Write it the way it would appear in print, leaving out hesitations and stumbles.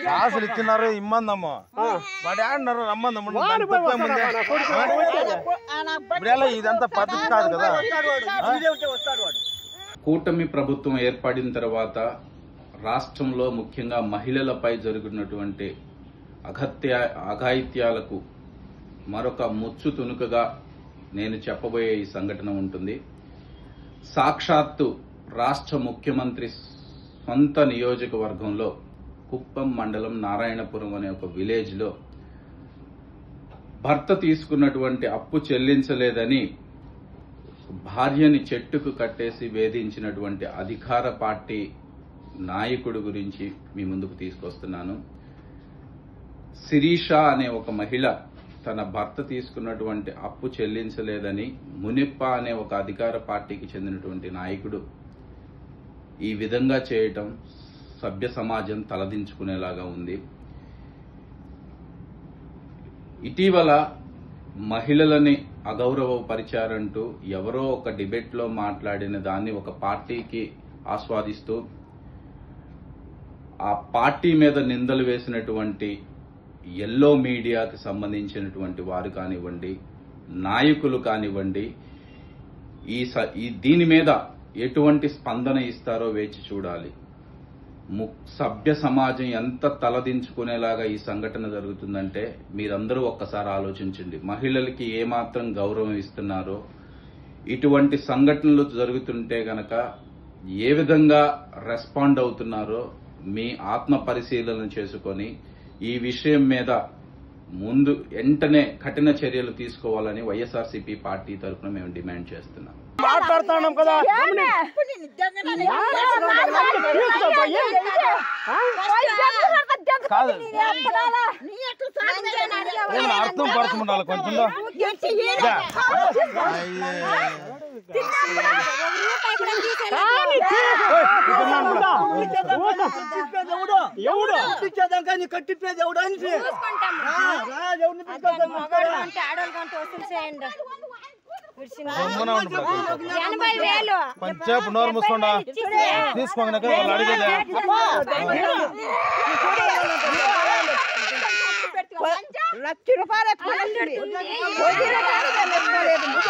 క్లాసులు ఇచ్చినారు ఇమ్మందమ్మ వాడు ఏడన్నారు రమ్మందమ్మ ఇదంతా పద్ధతి కాదు కదా. కూటమి ప్రభుత్వం ఏర్పడిన తర్వాత రాష్ట్రంలో ముఖ్యంగా మహిళలపై జరుగుతున్నటువంటి అఘాయిత్యాలకు మరొక ముచ్చు తునుకగా నేను చెప్పబోయే ఈ సంఘటన ఉంటుంది. సాక్షాత్తు రాష్ట్ర ముఖ్యమంత్రి సొంత నియోజకవర్గంలో కుప్పం మండలం నారాయణపురం అనే ఒక విలేజ్ లో భర్త తీసుకున్నటువంటి అప్పు చెల్లించలేదని భార్యని చెట్టుకు కట్టేసి వేధించినటువంటి అధికార పార్టీ నాయకుడి గురించి మీ ముందుకు తీసుకొస్తున్నాను. శిరీష అనే ఒక మహిళ తన భర్త తీసుకున్నటువంటి అప్పు చెల్లించలేదని మునిప్ప అనే ఒక అధికార పార్టీకి చెందినటువంటి నాయకుడు ఈ విధంగా చేయటం సభ్య సమాజం తలదించుకునేలాగా ఉంది. ఇటీవల మహిళలని అగౌరవపరిచారంటూ ఎవరో ఒక డిబేట్ లో మాట్లాడిన దాన్ని ఒక పార్టీకి ఆస్వాదిస్తూ ఆ పార్టీ మీద నిందలు వేసినటువంటి ఎల్లో మీడియాకి సంబంధించినటువంటి వారు కానివ్వండి, నాయకులు కానివ్వండి, దీని మీద ఎటువంటి స్పందన ఇస్తారో వేచి చూడాలి. సభ్య సమాజం ఎంత తలదించుకునేలాగా ఈ సంఘటన జరుగుతుందంటే మీరందరూ ఒక్కసారి ఆలోచించండి. మహిళలకి ఏమాత్రం గౌరవం ఇస్తున్నారో, ఇటువంటి సంఘటనలు జరుగుతుంటే గనక ఏ విధంగా రెస్పాండ్ అవుతున్నారో మీ ఆత్మ పరిశీలన చేసుకొని ఈ విషయం మీద ముందు వెంటనే కఠిన చర్యలు తీసుకోవాలని వైఎస్ఆర్సీపీ పార్టీ తరఫున మేము డిమాండ్ చేస్తున్నాం. మాట్లాడుతున్నాం కదా, అర్థం పడుతుండాలి కొంచెం. కట్టించేది ఎవడు అని కొంచెంసేపు నోరు మూసుకోండా తీసుకోండి వాళ్ళు అడిగేదే. ₹1,00,000